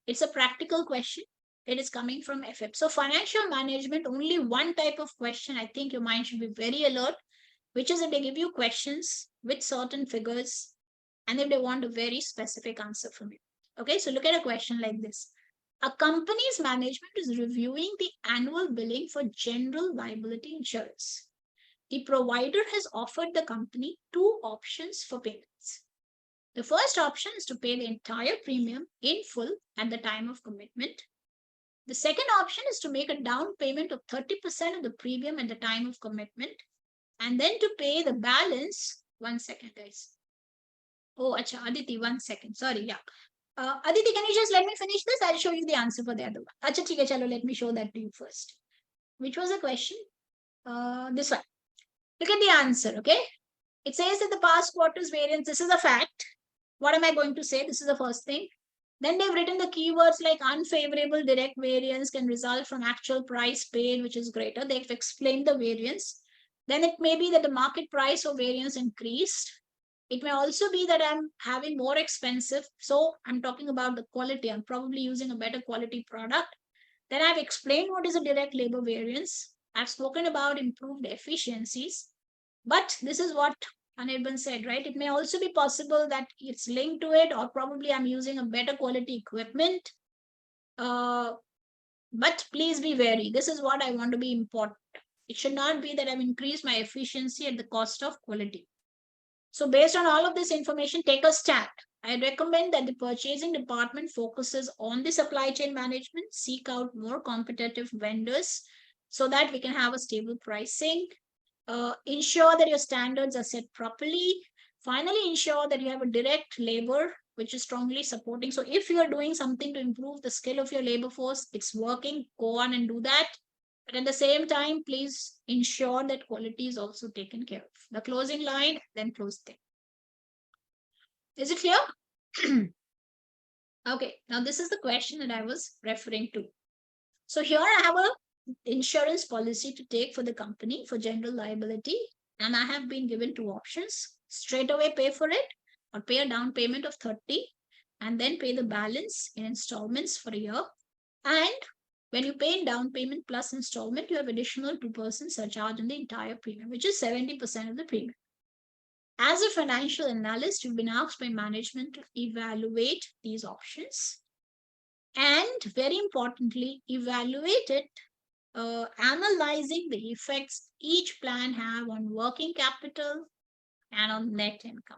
It's a practical question. It is coming from FF. So financial management, only one type of question. I think your mind should be very alert, which is if they give you questions with certain figures and if they want a very specific answer from you. Okay, so look at a question like this. A company's management is reviewing the annual billing for general liability insurance. The provider has offered the company two options for payments. The first option is to pay the entire premium in full at the time of commitment. The second option is to make a down payment of 30% of the premium at the time of commitment and then to pay the balance. 1 second, guys. Oh, acha, Aditi, 1 second. Sorry, yeah. Aditi, can you just let me finish this? I'll show you the answer for the other one. Acha, theek hai, chalo, let me show that to you first. Which was the question? This one. Look at the answer, okay? It says that the past quarter's variance, this is a fact. What am I going to say? This is the first thing. Then they've written the keywords like unfavorable direct variance can result from actual price paid, which is greater. They've explained the variance. Then it may be that the market price of variance increased. It may also be that I'm having more expensive. So I'm talking about the quality. I'm probably using a better quality product. Then I've explained what is a direct labor variance. I've spoken about improved efficiencies. But this is what Anirban said, right? It may also be possible that it's linked to it, or probably I'm using a better quality equipment. But please be wary. This is what I want to be important. It should not be that I've increased my efficiency at the cost of quality. So based on all of this information, take a stand. I recommend that the purchasing department focuses on the supply chain management, seek out more competitive vendors so that we can have a stable pricing. Ensure that your standards are set properly. Finally, ensure that you have a direct labor which is strongly supporting. So if you are doing something to improve the skill of your labor force, it's working, go on and do that. But at the same time, please ensure that quality is also taken care of. The closing line, then close thing. Is it clear? Okay, now this is the question that I was referring to. So here I have a insurance policy to take for the company for general liability, and I have been given two options: straight away pay for it or pay a down payment of 30 and then pay the balance in installments for a year. And when you pay in down payment plus installment, you have additional 2% surcharge on the entire premium, which is 70% of the premium. As a financial analyst, you've been asked by management to evaluate these options and, very importantly, evaluate it, analyzing the effects each plan have on working capital and on net income.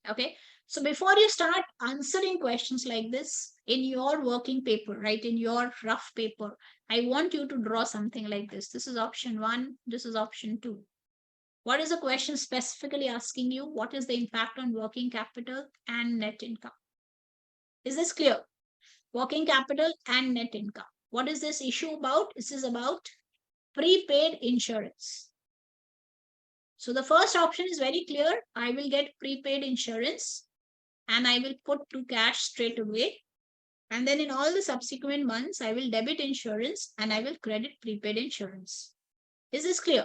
Okay, so before you start answering questions like this in your working paper, right, in your rough paper, I want you to draw something like this. This is option 1, this is option 2. What is the question specifically asking you? What is the impact on working capital and net income? Is this clear? Working capital and net income. What is this issue about? This is about prepaid insurance. So the first option is very clear. I will get prepaid insurance and I will put to cash straight away. And then in all the subsequent months, I will debit insurance and I will credit prepaid insurance. Is this clear?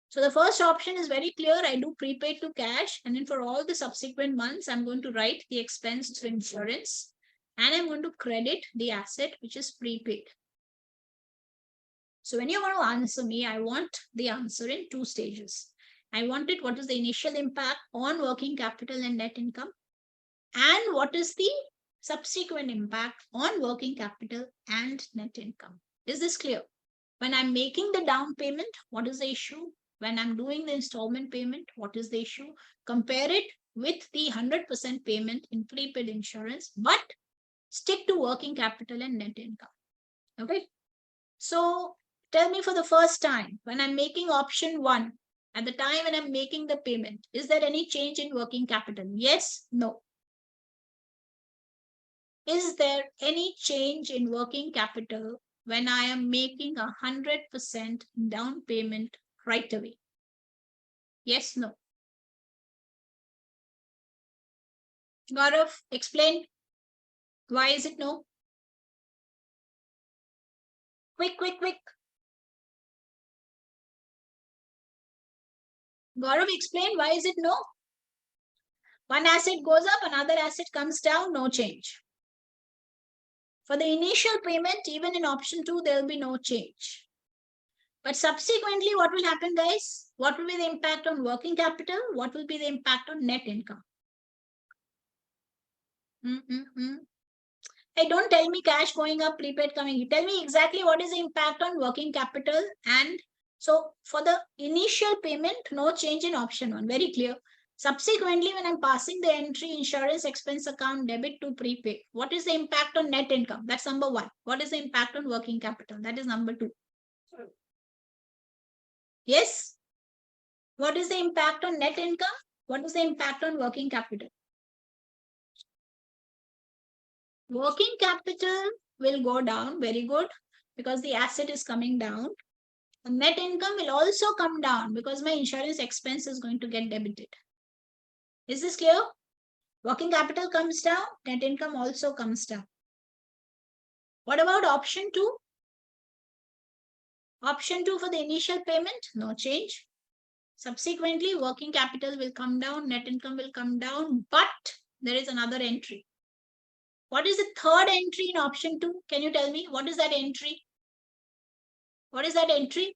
So the first option is very clear. I do prepaid to cash, and then for all the subsequent months, I'm going to write the expense to insurance and I'm going to credit the asset which is prepaid. So when you want to answer me, I want the answer in 2 stages. I wanted what is the initial impact on working capital and net income, and what is the subsequent impact on working capital and net income. Is this clear? When I'm making the down payment, what is the issue? When I'm doing the installment payment, what is the issue? Compare it with the 100% payment in prepaid insurance, but stick to working capital and net income. Okay. So tell me, for the first time, when I'm making option 1, at the time when I'm making the payment, is there any change in working capital? Yes, no. Is there any change in working capital when I am making 100% down payment right away? Yes, no. Gaurav, explain. Why is it no? Quick, quick, quick. Gaurav, explain. Why is it no? One asset goes up, another asset comes down, no change. For the initial payment, even in option 2, there will be no change. But subsequently, what will happen, guys? What will be the impact on working capital? What will be the impact on net income? Hey, don't tell me cash going up, prepaid coming. You tell me exactly what is the impact on working capital. And so for the initial payment, no change in option 1. Very clear. Subsequently, when I'm passing the entry insurance expense account debit to prepaid, what is the impact on net income? That's number 1. What is the impact on working capital? That is number 2. Yes? What is the impact on net income? What is the impact on working capital? Working capital will go down. Very good. Because the asset is coming down. And net income will also come down because my insurance expense is going to get debited. Is this clear? Working capital comes down. Net income also comes down. What about option 2? Option 2 for the initial payment, no change. Subsequently, working capital will come down, net income will come down, but there is another entry. What is the third entry in option 2? Can you tell me? What is that entry? What is that entry?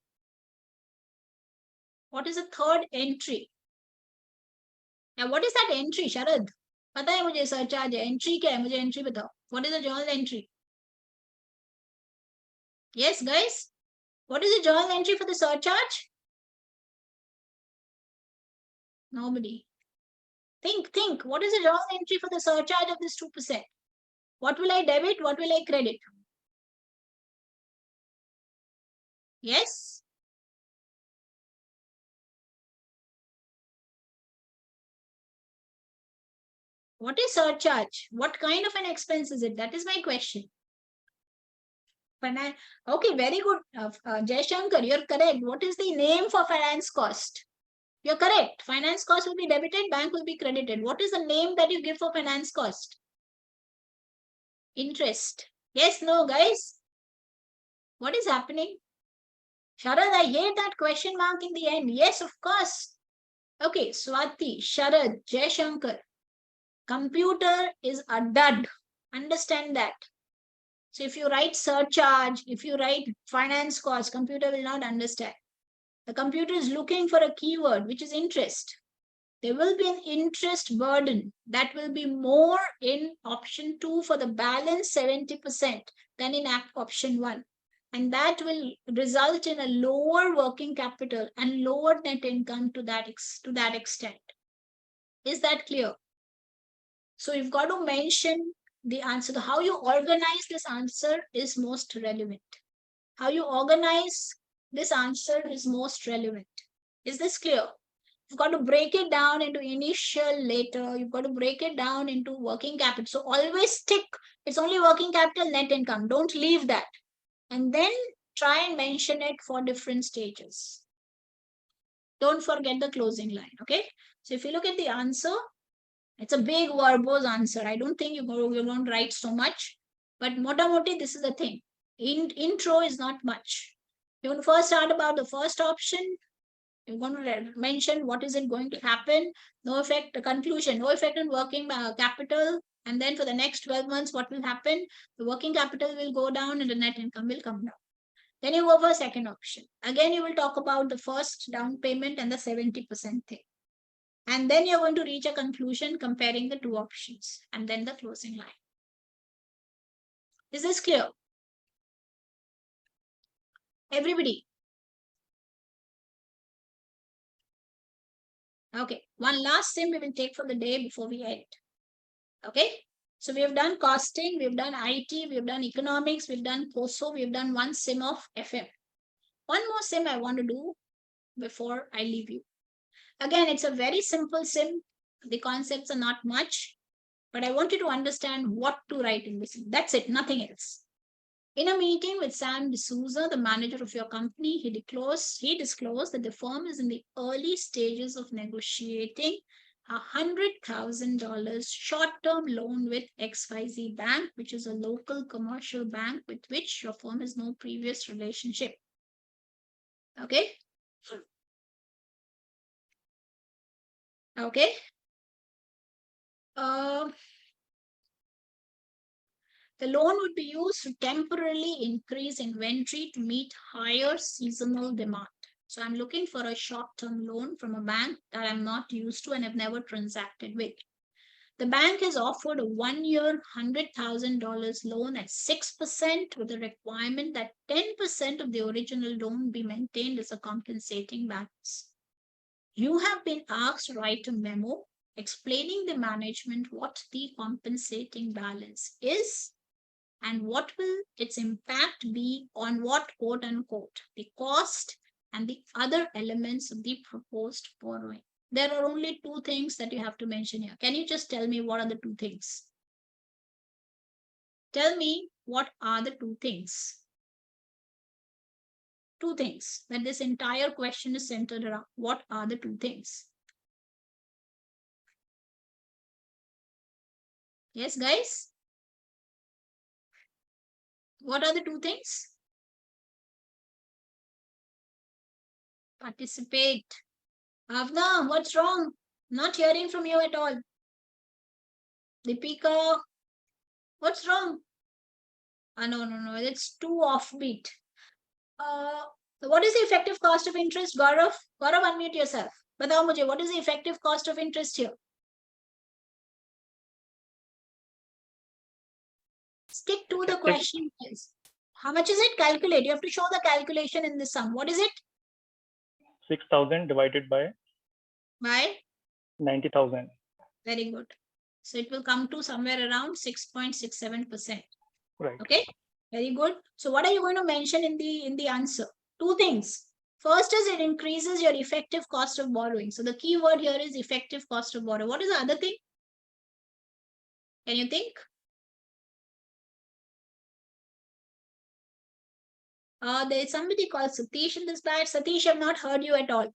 What is the third entry? Now, what is that entry, Sharad? पता है मुझे surcharge है entry क्या है मुझे entry बताओ what is the journal entry yes guys what is the journal entry for the surcharge nobody think what is the journal entry for the surcharge of this 2% what will I debit what will I credit yes what is surcharge what kind of an expense is it that is my question okay very good Jay Shankar you're correct what is the name for finance cost. You're correct. Finance cost will be debited, bank will be credited. What is the name that you give for finance cost? Interest. Yes, no, guys? What is happening? Sharad, I hate that question mark in the end. Yes, of course. Okay, Swati, Sharad, Jay Shankar. Computer is a dud. Understand that. So if you write surcharge, if you write finance cost, computer will not understand. The computer is looking for a keyword, which is interest. There will be an interest burden that will be more in option 2 for the balance 70% than in option 1. And that will result in a lower working capital and lower net income to that extent. Is that clear? So you've got to mention the answer. How you organize this answer is most relevant. How you organize this answer is most relevant. Is this clear? You've got to break it down into initial, later. You've got to break it down into working capital. So always stick. It's only working capital, net income. Don't leave that. And then try and mention it for different stages. Don't forget the closing line. Okay. So if you look at the answer, it's a big verbose answer. I don't think you're going to write so much. But motamoti, this is the thing. Intro is not much. You want to first start about the first option. You're going to mention what is it going to happen, no effect, the conclusion, no effect on working capital. And then for the next 12 months, what will happen? The working capital will go down and the net income will come down. Then you go for a second option. Again, you will talk about the first down payment and the 70% thing. And then you're going to reach a conclusion comparing the two options and then the closing line. Is this clear? Everybody? Okay, one last sim we will take for the day before we end. Okay, so we have done costing, we've done IT, we've done economics, we've done COSO, we've done one sim of FM. One more sim I want to do before I leave you. Again, it's a very simple sim. The concepts are not much, but I want you to understand what to write in this sim. That's it, nothing else. In a meeting with Sam D'Souza, the manager of your company, he disclosed that the firm is in the early stages of negotiating $100,000 short-term loan with XYZ Bank, which is a local commercial bank with which your firm has no previous relationship. Okay? Okay. The loan would be used to temporarily increase inventory to meet higher seasonal demand. So I'm looking for a short-term loan from a bank that I'm not used to and have never transacted with. The bank has offered a 1-year $100,000 loan at 6% with the requirement that 10% of the original loan be maintained as a compensating balance. You have been asked to write a memo explaining the management what the compensating balance is and what will its impact be on what, quote unquote, the cost and the other elements of the proposed borrowing. There are only two things that you have to mention here. Can you just tell me what are the two things? Tell me what are the two things? Two things that this entire question is centered around. What are the two things? Yes, guys? What are the two things? Participate. Avna, what's wrong? Not hearing from you at all. Deepika, what's wrong? No, it's too offbeat. What is the effective cost of interest, Gaurav? Gaurav, unmute yourself. Batao mujhe, what is the effective cost of interest here? Stick to the question. How much is it? Calculate. You have to show the calculation in the sum. What is it? 6,000 divided by 90,000. Very good. So it will come to somewhere around 6.67%. Right. Okay. Very good. So what are you going to mention in the answer? Two things. First is it increases your effective cost of borrowing. So the key word here is effective cost of borrowing. What is the other thing? Can you think? There's somebody called Satish in this batch. Satish, I've not heard you at all.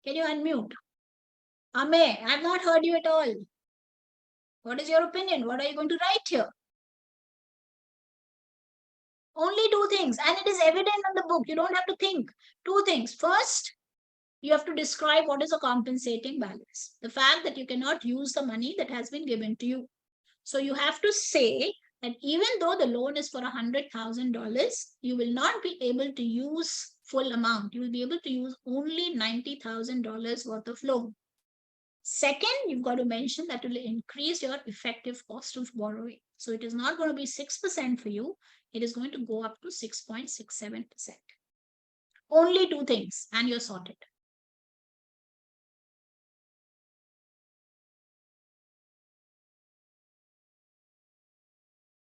Can you unmute? Ame, I've not heard you at all. What is your opinion? What are you going to write here? Only two things, and it is evident on the book. You don't have to think. Two things. First, you have to describe what is a compensating balance. The fact that you cannot use the money that has been given to you. So you have to say that even though the loan is for $100,000, you will not be able to use full amount. You will be able to use only $90,000 worth of loan. Second, you've got to mention that it will increase your effective cost of borrowing. So it is not going to be 6% for you. It is going to go up to 6.67%. Only two things and you're sorted.